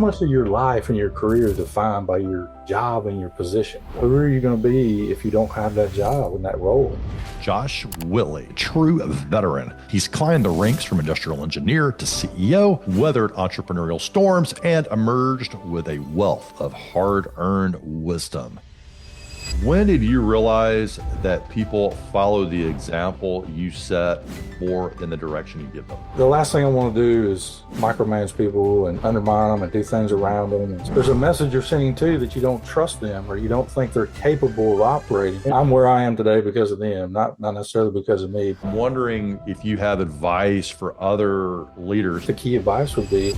How much of your life and your career is defined by your job and your position? Who are you going to be if you don't have that job and that role? Josh Whitley, true veteran. He's climbed the ranks from industrial engineer to CEO, weathered entrepreneurial storms, and emerged with a wealth of hard-earned wisdom. When did you realize that people follow the example you set more than the direction you give them? The last thing I want to do is micromanage people and undermine them and do things around them. And there's a message you're sending too that you don't trust them or you don't think they're capable of operating. I'm where I am today because of them, not necessarily because of me. I'm wondering if you have advice for other leaders. The key advice would be,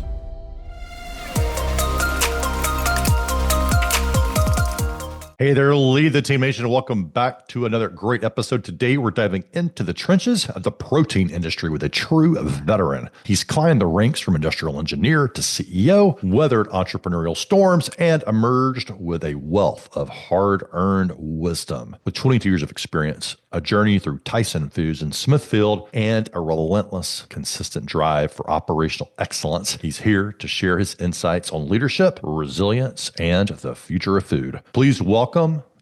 Hey there, Lead the Team Nation. Welcome back to another great episode. Today, we're diving into the trenches of the protein industry with a true veteran. He's climbed the ranks from industrial engineer to CEO, weathered entrepreneurial storms, and emerged with a wealth of hard-earned wisdom. With 22 years of experience, a journey through Tyson Foods and Smithfield, and a relentless, consistent drive for operational excellence, he's here to share his insights on leadership, resilience, and the future of food. Please welcome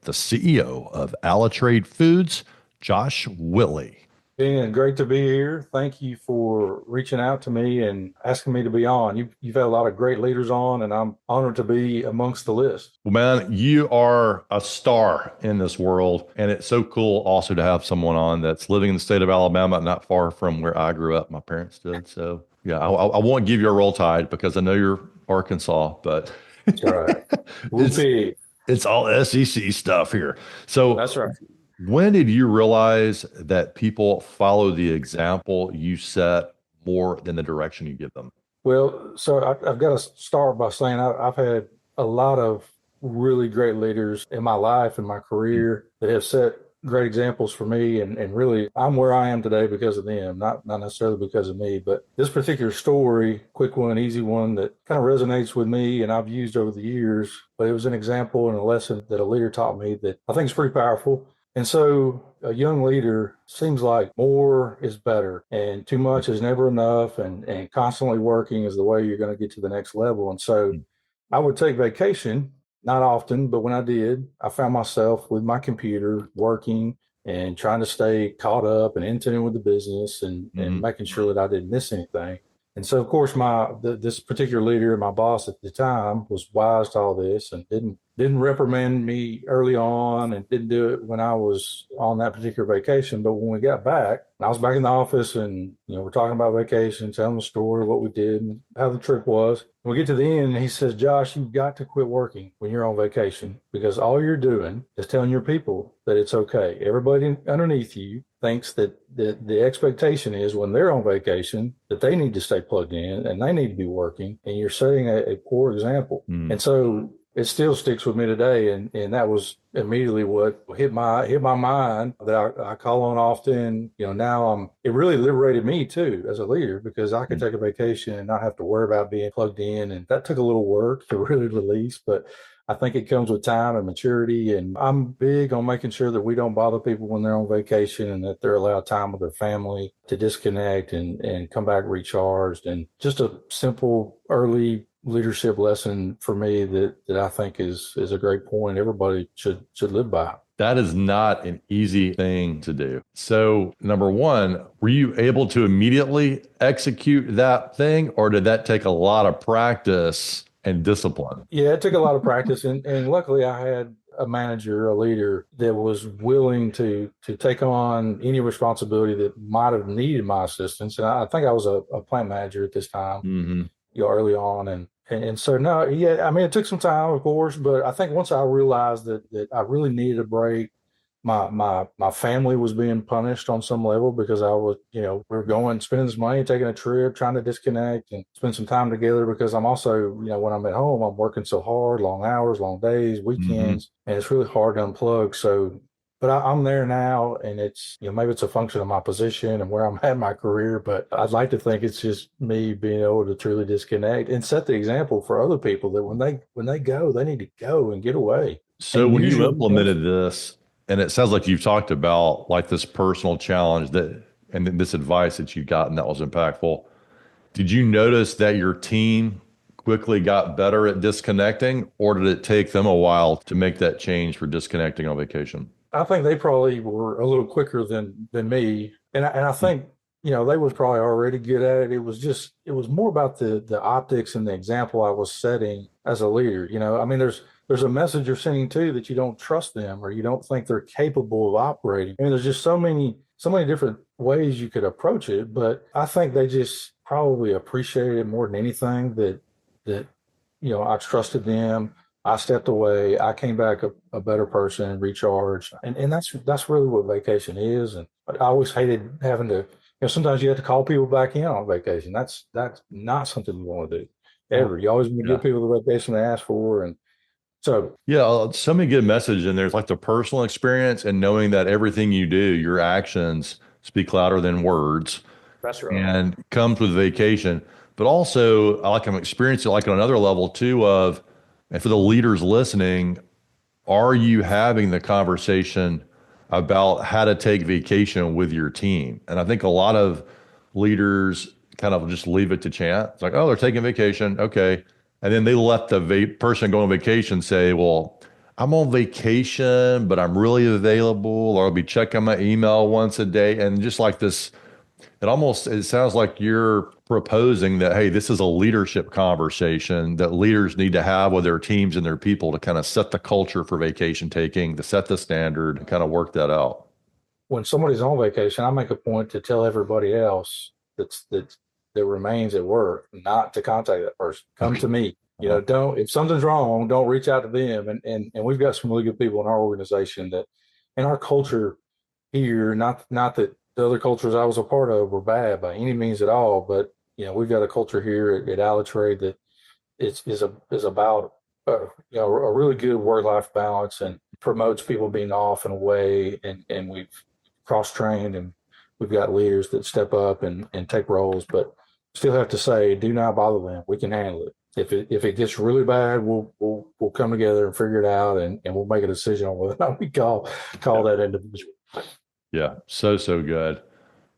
the CEO of AlaTrade Foods, Josh Whitley. Ben, great to be here. Thank you for reaching out to me and asking me to be on. You've had a lot of great leaders on, and I'm honored to be amongst the list. Well, man, you are a star in this world, and it's so cool also to have someone on that's living in the state of Alabama, not far from where I grew up. My parents did. So, yeah, I won't give you a roll tide because I know you're Arkansas, but That's all right. We'll see. It's all SEC stuff here. So That's right. When did you realize that people follow the example you set more than the direction you give them? Well, so I've got to start by saying I've had a lot of really great leaders in my life and my career that have set great examples for me. And really, I'm where I am today because of them, not necessarily because of me. But this particular story, quick one, easy one, that kind of resonates with me and I've used over the years. But it was an example and a lesson that a leader taught me that I think is pretty powerful. And so a young leader seems like more is better and too much is never enough, and constantly working is the way you're going to get to the next level. And so I would take vacation, not often, but when I did, I found myself with my computer working and trying to stay caught up and in tune with the business and making sure that I didn't miss anything. And so, of course, this particular leader, my boss at the time, was wise to all this and didn't reprimand me early on and didn't do it when I was on that particular vacation. But when we got back, I was back in the office and, we're talking about vacation, telling the story, what we did and how the trip was. When we get to the end, he says, Josh, you've got to quit working when you're on vacation because all you're doing is telling your people that it's okay. Everybody underneath you thinks that the expectation is when they're on vacation that they need to stay plugged in and they need to be working, and you're setting a poor example. And so it still sticks with me today. And that was immediately what hit my mind that I call on often. Now it really liberated me too as a leader because I could take a vacation and not have to worry about being plugged in. And that took a little work to really release, but I think it comes with time and maturity. And I'm big on making sure that we don't bother people when they're on vacation and that they're allowed time with their family to disconnect and come back recharged. And just a simple early leadership lesson for me that I think is a great point. Everybody should live by. That is not an easy thing to do. So, number one, were you able to immediately execute that thing, or did that take a lot of practice and discipline? Yeah, it took a lot of practice. And luckily I had a manager, a leader that was willing to take on any responsibility that might have needed my assistance. And I think I was a plant manager at this time, early on. And so, no, yeah, I mean, it took some time, of course, but I think once I realized that I really needed a break, my family was being punished on some level because I was, we were spending this money, taking a trip, trying to disconnect and spend some time together because I'm also, when I'm at home, I'm working so hard, long hours, long days, weekends, and it's really hard to unplug. So, but I'm there now, and it's, maybe it's a function of my position and where I'm at in my career, but I'd like to think it's just me being able to truly disconnect and set the example for other people that when they go, they need to go and get away. So when you implemented this, and it sounds like you've talked about like this personal challenge and then this advice that you've gotten that was impactful, did you notice that your team quickly got better at disconnecting, or did it take them a while to make that change for disconnecting on vacation? I think they probably were a little quicker than me, and I think they was probably already good at it. It was more about the optics and the example I was setting as a leader. I mean, there's a message you're sending too that you don't trust them or you don't think they're capable of operating. I mean, there's just so many different ways you could approach it, but I think they just probably appreciated it more than anything that I trusted them. I stepped away. I came back a better person and recharged. And that's really what vacation is. And I always hated having to, sometimes you have to call people back in on vacation. That's not something you want to do ever. You always want to Yeah. give people the vacation they ask for. And so, Yeah, so many good message in there's like the personal experience and knowing that everything you do, your actions speak louder than words that's right. and comes with vacation. But also, I'm experiencing like on another level too of, and for the leaders listening, are you having the conversation about how to take vacation with your team? And I think a lot of leaders kind of just leave it to chance. It's like, oh, they're taking vacation. Okay. And then they let the person going on vacation say, well, I'm on vacation, but I'm really available, or I'll be checking my email once a day. And just like this, it sounds like you're proposing that, hey, this is a leadership conversation that leaders need to have with their teams and their people to kind of set the culture for vacation taking, to set the standard and kind of work that out. When somebody's on vacation, I make a point to tell everybody else that remains at work not to contact that person. Come to me. Don't, if something's wrong, don't reach out to them. And we've got some really good people in our organization that in our culture here, not that the other cultures I was a part of were bad by any means at all, but we've got a culture here at AlaTrade that is about a really good work-life balance and promotes people being off and away, and we've cross-trained and we've got leaders that step up and take roles, but still have to say, do not bother them. We can handle it. If it gets really bad, we'll come together and figure it out, and we'll make a decision on whether or not we call that individual. Yeah, so good.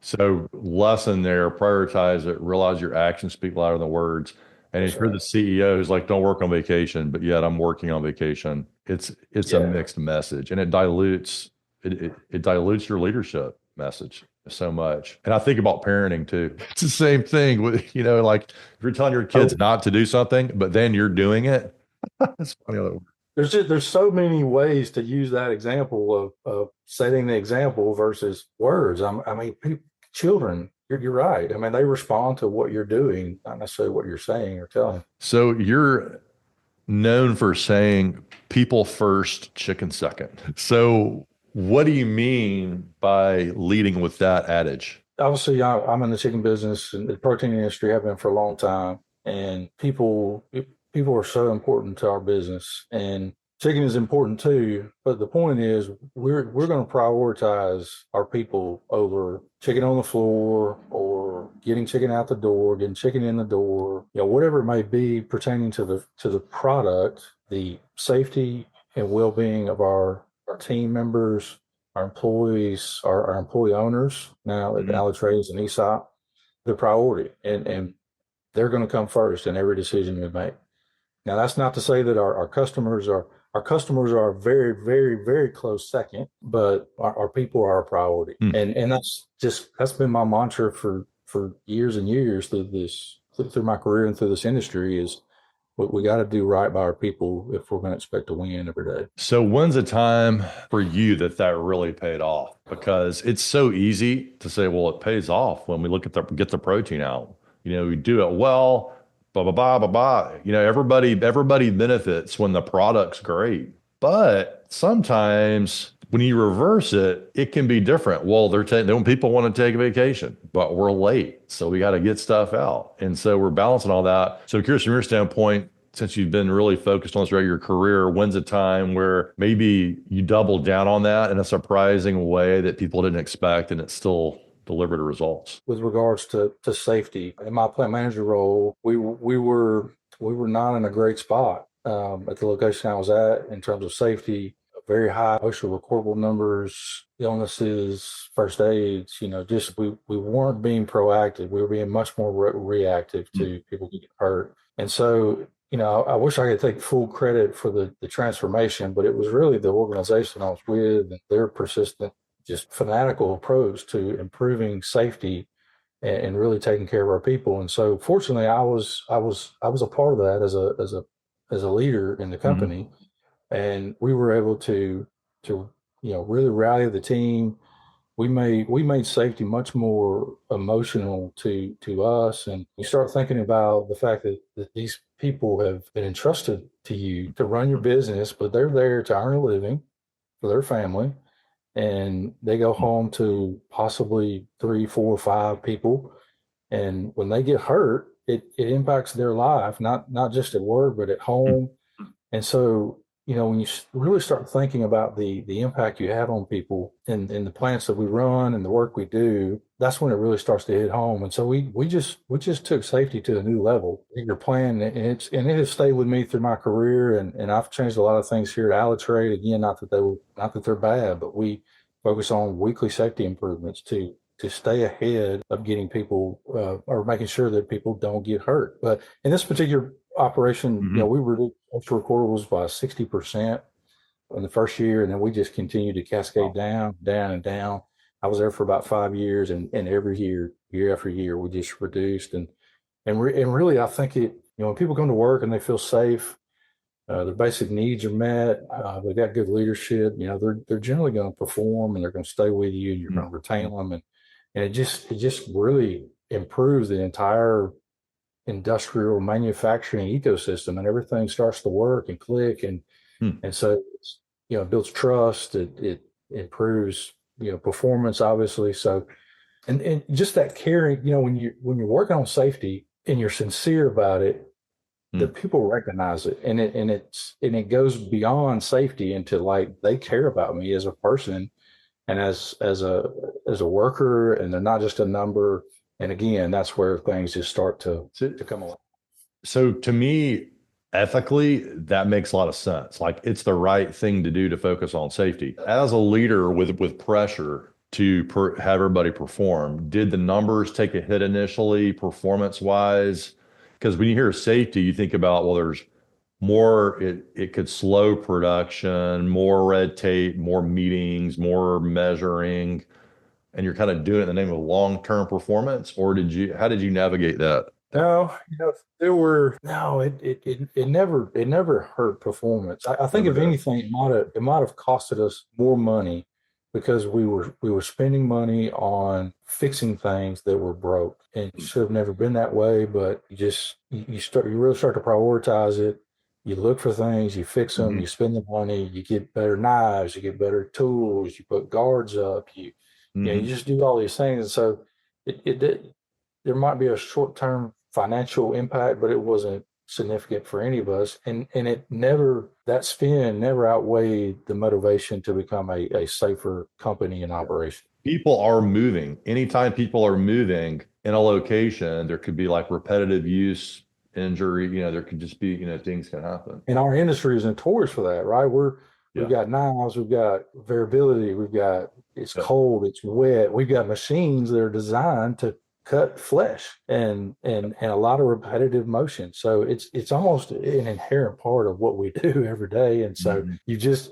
So lesson there, prioritize it, realize your actions speak louder than words. And if you're the CEO who's like, don't work on vacation, but yet I'm working on vacation, it's a mixed message, and it dilutes your leadership message so much. And I think about parenting too. It's the same thing with, like if you're telling your kids not to do something, but then you're doing it. It's funny. There's so many ways to use that example of setting the example versus words. I mean, children, you're right. I mean, they respond to what you're doing, not necessarily what you're saying or telling. So you're known for saying people first, chicken second. So what do you mean by leading with that adage? Obviously, I'm in the chicken business and the protein industry. I've been for a long time, and people are so important to our business, and chicken is important too. But the point is, we're going to prioritize our people over chicken on the floor or getting chicken out the door, getting chicken in the door, whatever it may be pertaining to the product, the safety and well-being of our team members, our employees, our employee owners. Now at AlaTrade is an ESOP, the priority, and they're going to come first in every decision we make. Now, that's not to say that our customers are a very, very, very close second, but our people are our priority. And that's been my mantra for years and years through my career and through this industry is we got to do right by our people if we're going to expect to win every day. So when's a time for you that really paid off? Because it's so easy to say, well, it pays off when we get the protein out. We do it well. Blah, blah, blah, blah, blah. Everybody benefits when the product's great. But sometimes when you reverse it, it can be different. Well, when people want to take a vacation, but we're late. So we got to get stuff out. And so we're balancing all that. So curious from your standpoint, since you've been really focused on this throughout your career, when's a time where maybe you doubled down on that in a surprising way that people didn't expect and it still delivered results? With regards to safety, in my plant manager role, we were not in a great spot at the location I was at in terms of safety. Very high OSHA recordable numbers, illnesses, first aids. Just we weren't being proactive. We were being much more reactive to people getting hurt. And so, I wish I could take full credit for the transformation, but it was really the organization I was with and their persistent, just fanatical approach to improving safety and really taking care of our people. And so, fortunately, I was a part of that as a leader in the Hmm. company, and we were able to really rally the team. We made safety much more emotional to us, and you start thinking about the fact that these people have been entrusted to you to run your business, but they're there to earn a living for their family, and they go home to possibly three, four, five people, and when they get hurt, it impacts their life, not just at work, but at home. And so, when you really start thinking about the impact you have on people in the plants that we run and the work we do, that's when it really starts to hit home. And so we just took safety to a new level. Your plan, and it has stayed with me through my career, and I've changed a lot of things here at AlaTrade. Again, not that they're bad, but we focus on weekly safety improvements to stay ahead of getting people or making sure that people don't get hurt. But in this particular operation, Hmm. we reduced extra recordables by 60% in the first year, and then we just continued to cascade Wow. down, down, and down. I was there for about 5 years, and every year, year after year, we just reduced. And really, I think when people come to work and they feel safe, their basic needs are met, they've got good leadership, they're generally going to perform, and they're going to stay with you, and you're going to retain them. And it just really improves the entire industrial manufacturing ecosystem, and everything starts to work and click, Hmm. and so it builds trust. It improves performance, obviously. So, and just that caring, when you're working on safety and you're sincere about it, the Hmm. people recognize it, and it goes beyond safety into, like, they care about me as a person and as a worker, and they're not just a number. And again, that's where things just start to So, to come along. so to me, ethically, that makes a lot of sense. Like it's the right thing to do to focus on safety. As a leader with pressure to have everybody perform, did the numbers take a hit initially, performance wise? Because when you hear safety, you think about, well, there's more, it could slow production, more red tape, more meetings, more measuring, and you're kind of doing it in the name of long-term performance, or how did you navigate that? No, there were no, it never hurt performance. I think Never if did. anything, it might have costed us more money because we were spending money on fixing things that were broke, and it should have never been that way. But you really start to prioritize it. You look for things, you fix them, you Hmm. spend the money, you get better knives, you get better tools, you put guards up, you Hmm. just do all these things. And so it there might be a short-term financial impact, but it wasn't significant for any of us. And that spend never outweighed the motivation to become a safer company and operation. People are moving. Anytime people are moving in a location, there could be like repetitive use, injury, there could just be, things can happen. And our industry is notorious for that, right? We've Yeah. got knives, we've got variability, it's Yeah. cold, it's wet, we've got machines that are designed to cut flesh and a lot of repetitive motion. So it's almost an inherent part of what we do every day. And so Mhm.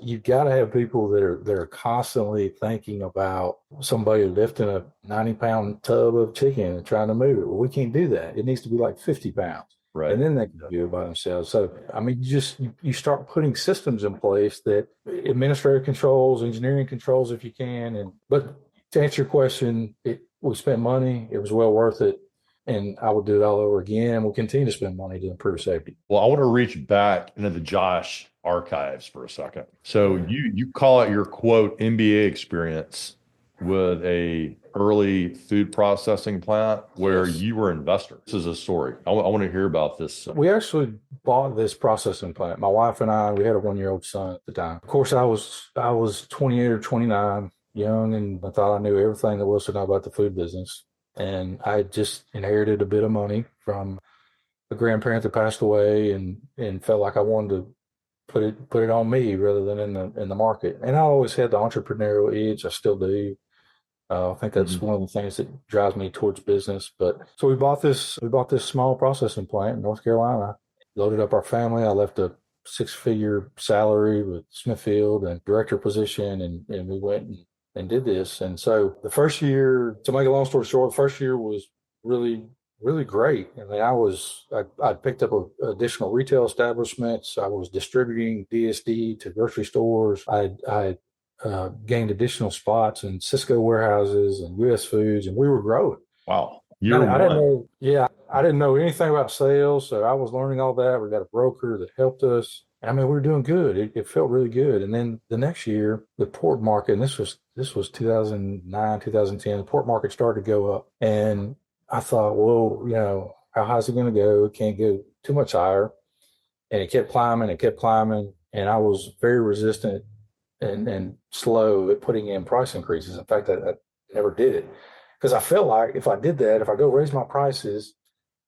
you've got to have people that are constantly thinking about somebody lifting a 90-pound tub of chicken and trying to move it. Well, we can't do that. It needs to be like 50 pounds, Right. and then they can Yeah. do it by themselves. So, I mean, you start putting systems in place, that administrative controls, engineering controls, if you can. But to answer your question, we spent money. It was well worth it, and I would do it all over again. We'll continue to spend money to improve safety. Well, I want to reach back into the Josh archives for a second. So you call it your quote MBA experience with a early food processing plant where Yes. you were an investor. This is a story. I want to hear about this. We actually bought this processing plant. My wife and I, we had a 1-year-old son at the time. Of course, I was 28 or 29, young, and I thought I knew everything there was to know about the food business. And I had just inherited a bit of money from a grandparent that passed away, and felt like I wanted to put it on me rather than in the market. And I always had the entrepreneurial itch. I still do. I think that's one of the things that drives me towards business. But so we bought this small processing plant in North Carolina, loaded up our family. I left a six-figure salary with Smithfield and director position, and we went and did this. And so the first year, to make a long story short, the first year was really, really great. I mean, I picked up additional retail establishments. I was distributing DSD to grocery stores. I gained additional spots in Cisco warehouses and US Foods, and we were growing. Wow. I didn't know, yeah, I didn't know anything about sales, so I was learning all that. We got a broker that helped us. I mean, we were doing good. It felt really good. And then the next year, the pork market, and this was 2009, 2010, the pork market started to go up. And I thought, well, how high is it going to go? It can't go too much higher. And it kept climbing, it kept climbing. And I was very resistant and slow at putting in price increases. In fact, I never did it because I felt like if I did that, if I go raise my prices,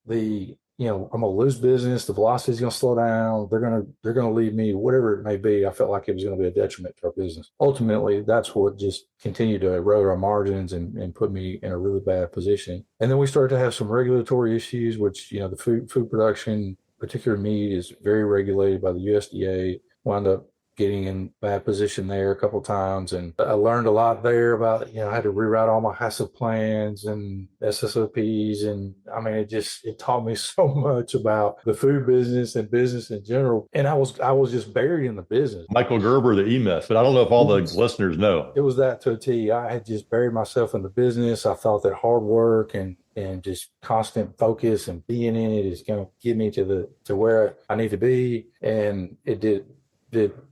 I'm gonna lose business. The velocity is gonna slow down. They're gonna leave me, whatever it may be. I felt like it was gonna be a detriment to our business. Ultimately, that's what just continued to erode our margins and put me in a really bad position. And then we started to have some regulatory issues, which the food production, particularly meat, is very regulated by the USDA. Wound up getting in bad position there a couple of times. And I learned a lot there about, I had to rewrite all my HACCP plans and SSOPs. And I mean, it taught me so much about the food business and business in general. And I was just buried in the business. Michael Gerber, the E-Myth, but I don't know if all the listeners know. It was that to a T. I had just buried myself in the business. I thought that hard work and just constant focus and being in it is going to get me to where I need to be. And it did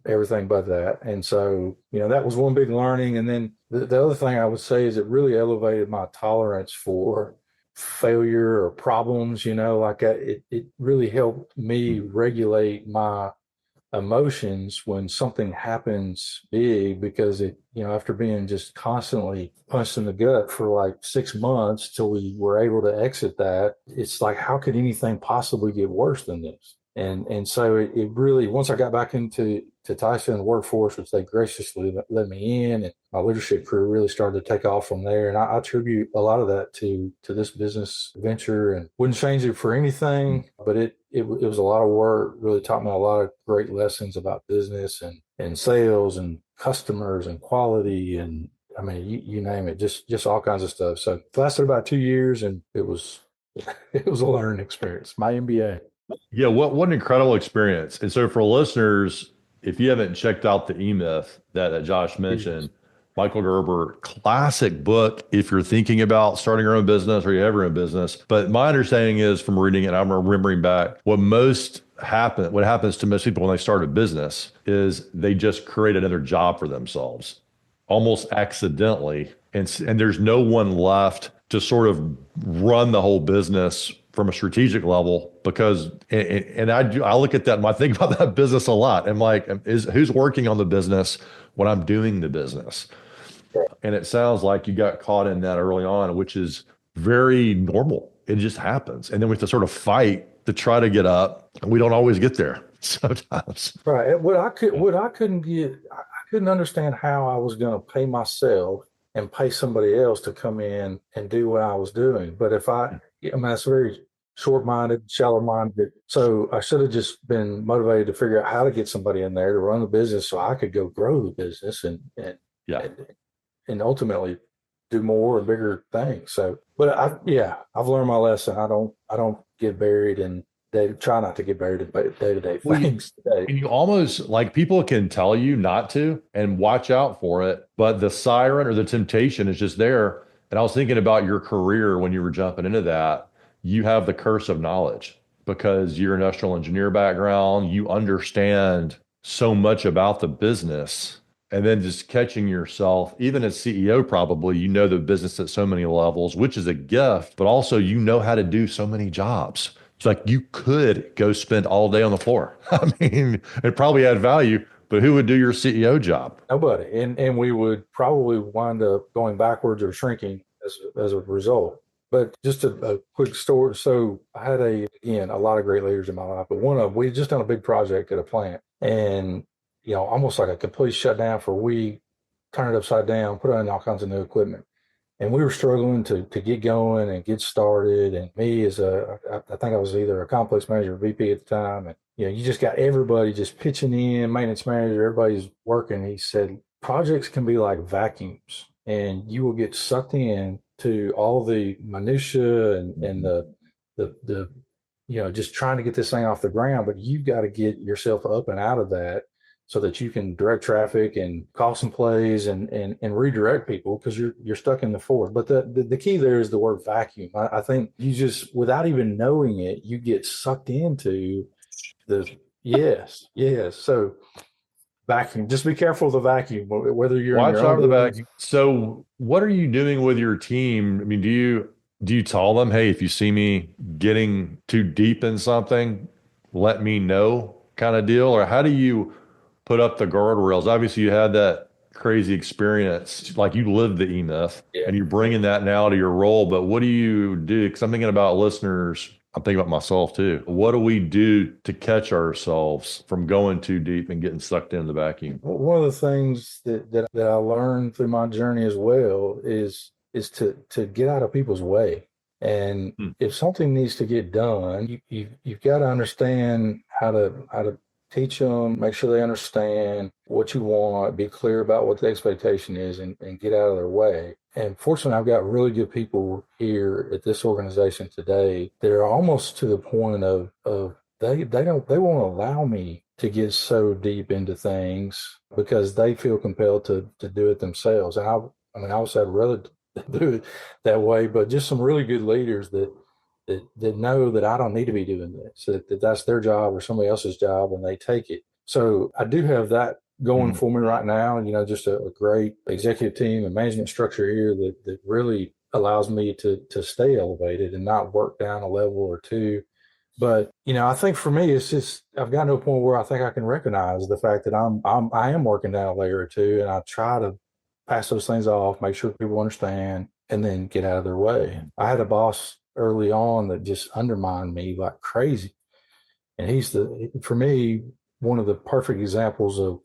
everything but that. And so, that was one big learning. And then the other thing I would say is it really elevated my tolerance for failure or problems, it really helped me regulate my emotions when something happens big, because after being just constantly punched in the gut for like 6 months till we were able to exit that, it's like, how could anything possibly get worse than this? And so it really, once I got back into Tyson and the workforce, which they graciously let me in, and my leadership career really started to take off from there. And I attribute a lot of that to this business venture, and wouldn't change it for anything. But it was a lot of work, really taught me a lot of great lessons about business and sales and customers and quality. And I mean, you name it, just all kinds of stuff. So it lasted about 2 years, and it was a learning experience, my MBA. Yeah, what an incredible experience. And so for listeners, if you haven't checked out the E-Myth that Josh mentioned, Michael Gerber, classic book if you're thinking about starting your own business or you have your own business. But my understanding is from reading it, I'm remembering back, what happens to most people when they start a business is they just create another job for themselves, almost accidentally. And there's no one left to sort of run the whole business from a strategic level, because I look at that and I think about that business a lot. I'm like, who's working on the business when I'm doing the business? And it sounds like you got caught in that early on, which is very normal. It just happens. And then we have to sort of fight to try to get up. And we don't always get there sometimes. Right. I couldn't understand how I was going to pay myself and pay somebody else to come in and do what I was doing. But that's very short-minded, shallow-minded. So I should have just been motivated to figure out how to get somebody in there to run the business so I could go grow the business and ultimately do more and bigger things. So, but I've learned my lesson. I don't get buried in try not to get buried in day-to-day things today. And you almost, like, people can tell you not to and watch out for it, but the siren or the temptation is just there. And I was thinking about your career when you were jumping into that. You have the curse of knowledge because you're an industrial engineer background. You understand so much about the business, and then just catching yourself, even as CEO, probably, the business at so many levels, which is a gift, but also, how to do so many jobs. It's like you could go spend all day on the floor. I mean, it probably add value, but who would do your CEO job? Nobody. And we would probably wind up going backwards or shrinking as a result. But just a quick story. So I had a lot of great leaders in my life, but we just done a big project at a plant, and, almost like a complete shutdown for a week, turn it upside down, put in all kinds of new equipment. and we were struggling to get going and get started. And me as I think I was either a complex manager or VP at the time. And, you just got everybody just pitching in, maintenance manager, everybody's working. He said, projects can be like vacuums and you will get sucked in to all the minutia and the just trying to get this thing off the ground, but you've got to get yourself up and out of that so that you can direct traffic and call some plays and redirect people because you're stuck in the forest. But the key there is the word vacuum. I think you just, without even knowing it, you get sucked into the yes. So vacuum. Just be careful of the vacuum, whether you're in Watch your out own for the business. vacuum. So what are you doing with your team? I mean, do you tell them, hey, if you see me getting too deep in something, let me know kind of deal? Or how do you put up the guardrails? Obviously, you had that crazy experience, like you lived the E-Myth Yeah. and you're bringing that now to your role. But what do you do? Because I'm thinking about listeners. I'm thinking about myself too. What do we do to catch ourselves from going too deep and getting sucked into the vacuum? One of the things that I learned through my journey as well is to get out of people's way. And Hmm. if something needs to get done, you've got to understand how to teach them, make sure they understand what you want, be clear about what the expectation is, and get out of their way. And fortunately, I've got really good people here at this organization today that are almost to the point of they won't allow me to get so deep into things because they feel compelled to do it themselves. And I mean, obviously, I'd rather do it that way, but just some really good leaders that know that I don't need to be doing this, that that's their job or somebody else's job, and they take it. So I do have that going Mhm. for me right now. Just a great executive team and management structure here that really allows me to stay elevated and not work down a level or two. But I think for me, it's just I've gotten to a point where I think I can recognize the fact that I am working down a layer or two, and I try to pass those things off, make sure people understand, and then get out of their way. I had a boss early on that just undermined me like crazy, and he's for me one of the perfect examples of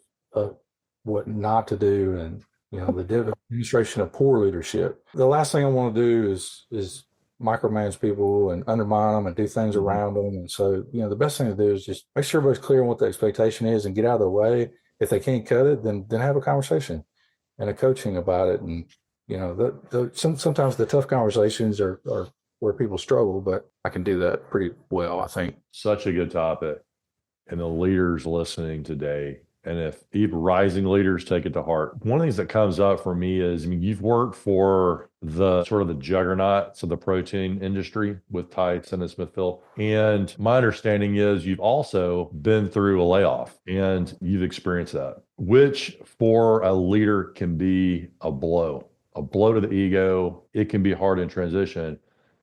what not to do, and the demonstration of poor leadership. The last thing I want to do is micromanage people and undermine them and do things Mhm. around them. And so, the best thing to do is just make sure everybody's clear on what the expectation is and get out of their way. If they can't cut it, then have a conversation and a coaching about it. And sometimes the tough conversations are where people struggle, but I can do that pretty well, I think. Such a good topic. And the leaders listening today, and if even rising leaders take it to heart, one of the things that comes up for me is, I mean, you've worked for the sort of the juggernauts of the protein industry with Tyson and Smithfield. And my understanding is you've also been through a layoff and you've experienced that, which for a leader can be a blow to the ego. It can be hard in transition.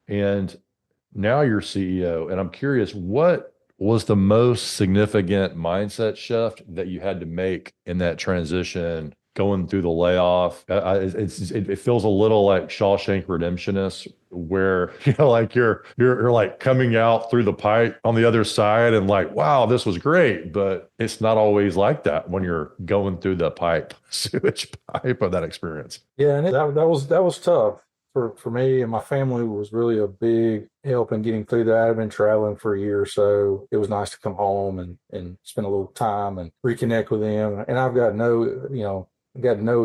And now you're CEO, and I'm curious, what was the most significant mindset shift that you had to make in that transition going through the layoff? It feels a little like Shawshank Redemptionist, where like you're like coming out through the pipe on the other side, and like, wow, this was great, but it's not always like that when you're going through the pipe, sewage pipe of that experience. Yeah, and that was tough for me, and my family was really a big help in getting through that. I've been traveling for a year or so. It was nice to come home and spend a little time and reconnect with them. And I've got no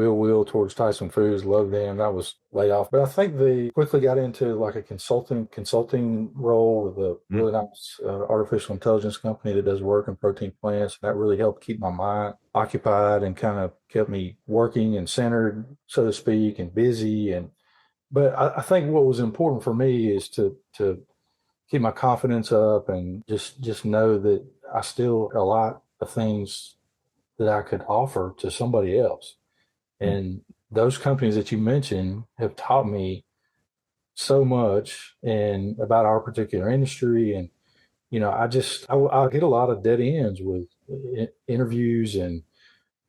ill will towards Tyson Foods. Love them. That was layoff, but I think they quickly got into like a consulting role with a Mm. really nice artificial intelligence company that does work in protein plants. That really helped keep my mind occupied and kind of kept me working and centered, so to speak, and busy. But I think what was important for me is to keep my confidence up and just know that I still had a lot of things that I could offer to somebody else. Mm. And those companies that you mentioned have taught me so much and about our particular industry. And I get a lot of dead ends with interviews and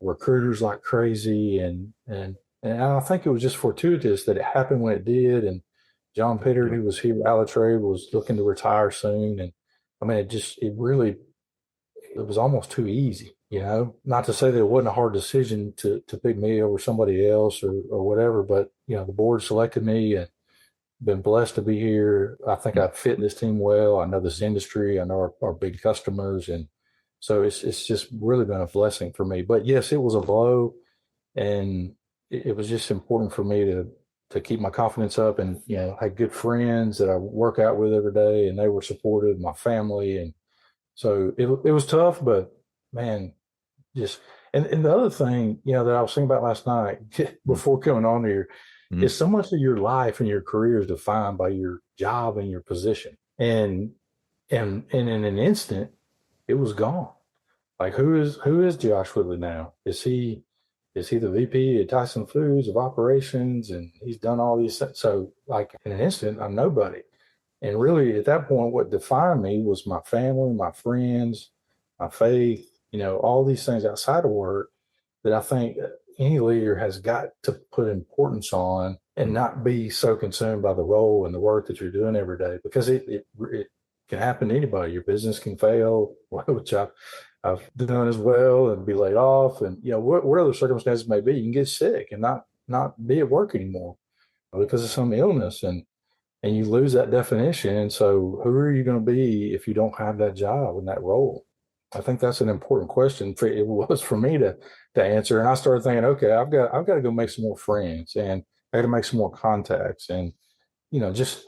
recruiters like crazy, and I think it was just fortuitous that it happened when it did. And John Pittard, Yep. who was here at AlaTrade, was looking to retire soon, and I mean, it really it was almost too easy, not to say that it wasn't a hard decision to pick me over somebody else or whatever, but, the board selected me and been blessed to be here. I think I fit this team well. I know this industry. I know our big customers. And so it's just really been a blessing for me. But yes, it was a blow. And it was just important for me to keep my confidence up. And, I had good friends that I work out with every day, and they were supportive, my family. And so it was tough, but man, just and the other thing, that I was thinking about last night before coming on here is so much of your life and your career is defined by your job and your position. And in an instant, it was gone. Like who is Josh Whitley now? Is he the VP at Tyson Foods of operations, and he's done all these things? So like in an instant, I'm nobody. And really at that point, what defined me was my family, my friends, my faith, all these things outside of work that I think any leader has got to put importance on and not be so consumed by the role and the work that you're doing every day, because it can happen to anybody. Your business can fail, which I've done as well, and be laid off, and whatever the circumstances may be, you can get sick and not be at work anymore because of some illness, and you lose that definition. And so who are you going to be if you don't have that job and that role? I think that's an important question it was for me to answer. And I started thinking, okay, I've got to go make some more friends, and I got to make some more contacts, and just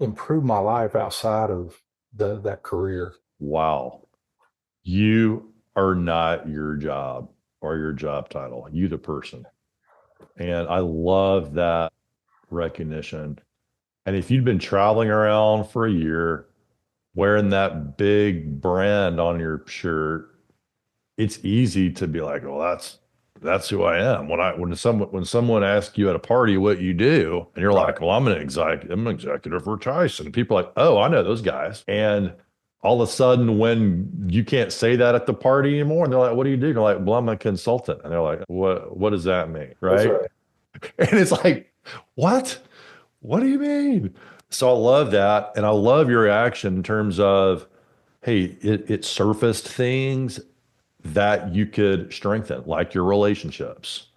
improve my life outside of that career. Wow. You are not your job or your job title, you the person. And I love that recognition. And if you'd been traveling around for a year wearing that big brand on your shirt, it's easy to be like, well, that's who I am. When someone asks you at a party what you do, and you're like, well, I'm an executive for Tyson. People are like, oh, I know those guys. And all of a sudden, when you can't say that at the party anymore, and they're like, what do you do? And you're like, well, I'm a consultant. And they're like, what does that mean? Right. And it's like, what? What do you mean? So I love that. And I love your reaction in terms of, hey, it surfaced things that you could strengthen, like your relationships,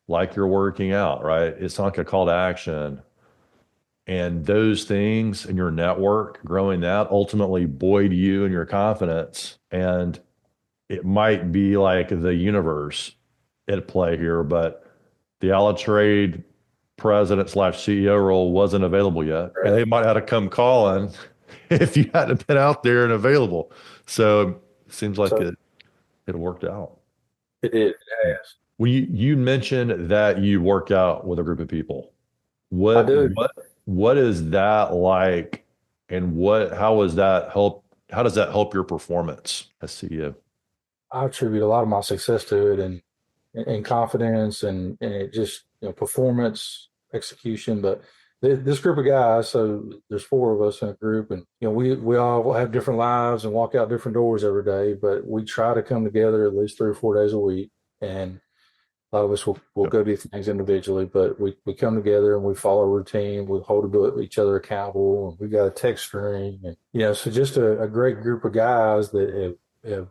like your working out, right? It's not like a call to action. And those things in your network, growing that ultimately buoyed you and your confidence. And it might be like the universe at play here, but the AlaTrade president / CEO role wasn't available yet. And they might have to come calling if you hadn't been out there and available. So it seems like it worked out. It did. It has. Well, you mentioned that you work out with a group of people. I do. What is that like, and how does that help your performance as CEO? I attribute a lot of my success to it, and confidence, and it just performance, execution. But this group of guys, so there's 4 of us in a group, and we all have different lives and walk out different doors every day, but we try to come together at least 3 or 4 days a week. And a lot of us will go do things individually, but we come together and we follow a routine. We hold each other accountable, and we've got a text string, and so just a great group of guys that have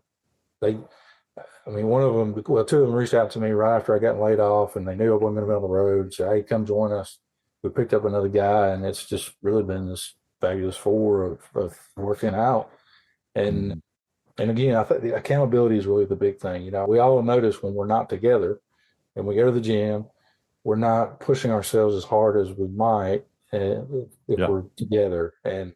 one of them, 2 of them reached out to me right after I got laid off, and they knew I wasn't going to be on the road. And said, hey, come join us. We picked up another guy, and it's just really been this fabulous 4 of working out. And again, I think the accountability is really the big thing. We all notice when we're not together and we go to the gym, we're not pushing ourselves as hard as we might if we're together. And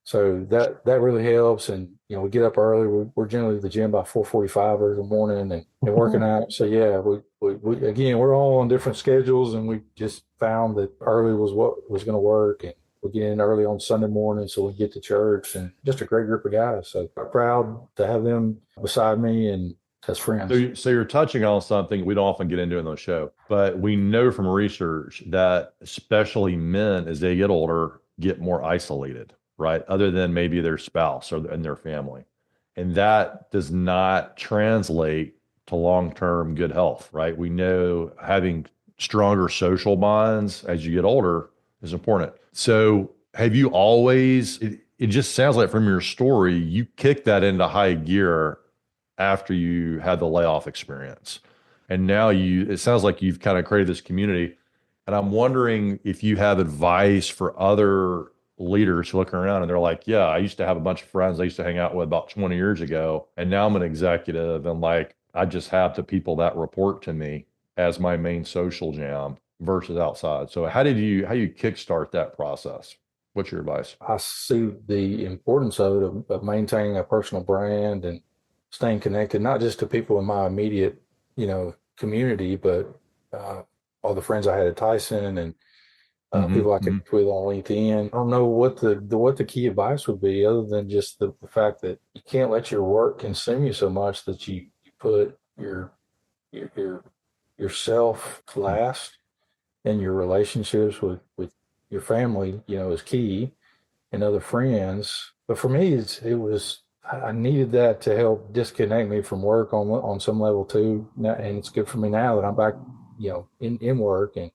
so that really helps. And we get up early. We're generally at the gym by 4:45 every morning and working out. So we again, we're all on different schedules, and we just found that early was what was going to work. And we get in early on Sunday morning so we get to church, and just a great group of guys. So I'm proud to have them beside me and as friends. So you're touching on something we don't often get into in the show, but we know from research that especially men, as they get older, get more isolated, right? Other than maybe their spouse and their family. And that does not translate to long-term good health, right? We know having stronger social bonds as you get older is important. So have you always, it just sounds like from your story, you kicked that into high gear after you had the layoff experience. And now it sounds like you've kind of created this community. And I'm wondering if you have advice for other leaders looking around and they're like, yeah, I used to have a bunch of friends I used to hang out with about 20 years ago. And now I'm an executive and like, I just have the people that report to me as my main social jam versus outside. So how you kickstart that process? What's your advice? I see the importance of it, of maintaining a personal brand and staying connected, not just to people in my immediate, community, but all the friends I had at Tyson and people I connect with on LinkedIn. I don't know what the key advice would be, other than just the fact that you can't let your work consume you so much that you put your yourself last, and your relationships with your family, is key, and other friends. But for me, I needed that to help disconnect me from work on some level too. And it's good for me now that I'm back, in work, and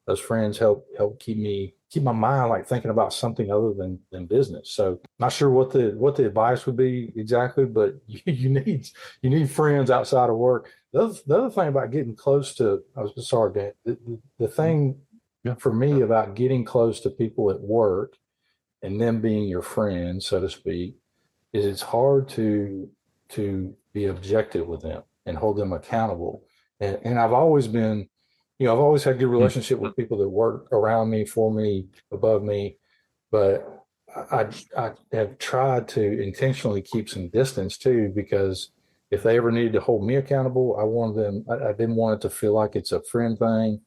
those friends help keep my mind like thinking about something other than business. So not sure what the advice would be exactly, but you need friends outside of work. The other thing about getting close to, I was sorry, Dan, the thing for me about getting close to people at work and them being your friends, so to speak, is it's hard to be objective with them and hold them accountable. And I've always been, I've always had good relationship with people that work around me, for me, above me, but I have tried to intentionally keep some distance too, because if they ever needed to hold me accountable, I didn't want it to feel like it's a friend thing.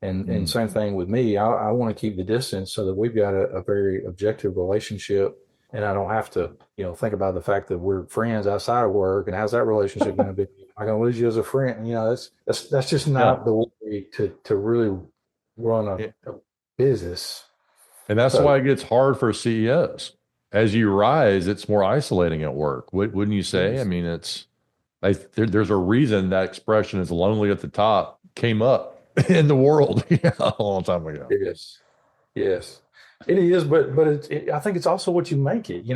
And same thing with me. I want to keep the distance so that we've got a very objective relationship, and I don't have to, think about the fact that we're friends outside of work and how's that relationship going to be? Am I going to lose you as a friend? That's just not the way to really run a business. And that's why it gets hard for CEOs. As you rise, it's more isolating at work. Wouldn't you say? I mean, there's a reason that expression is lonely at the top came up in the world a long time ago. Yes, it is. But I think it's also what you make it. You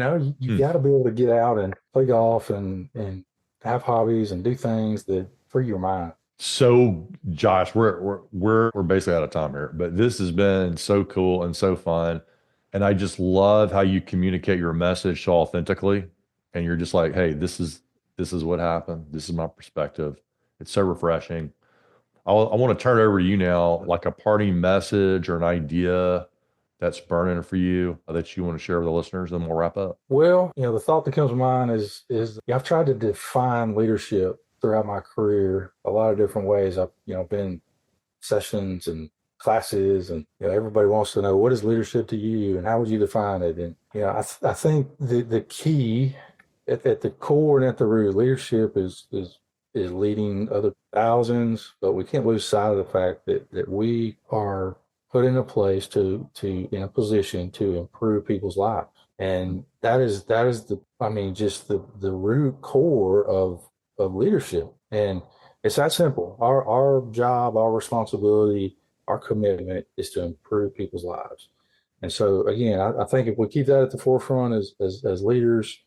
got to be able to get out and play golf and have hobbies and do things that free your mind. So, Josh, we're basically out of time here, but this has been so cool and so fun, and I just love how you communicate your message so authentically, and you're just like, hey, this is what happened. This is my perspective. It's so refreshing. I want to turn it over to you now, like a parting message or an idea that's burning for you that you want to share with the listeners, then we'll wrap up. Well, the thought that comes to mind is I've tried to define leadership throughout my career a lot of different ways. I've been sessions and classes, and everybody wants to know, what is leadership to you and how would you define it? And I think the key at the core and at the root, leadership is leading other thousands, but we can't lose sight of the fact that we are put in a place in a position to improve people's lives. And that is just the root core of leadership. And it's that simple. Our job, our responsibility, our commitment is to improve people's lives. And so again, I think if we keep that at the forefront as leaders,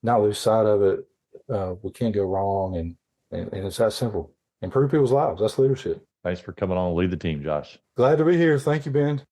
not lose sight of it, we can't go wrong. And it's that simple. Improve people's lives. That's leadership. Thanks for coming on and lead the team, Josh. Glad to be here. Thank you, Ben.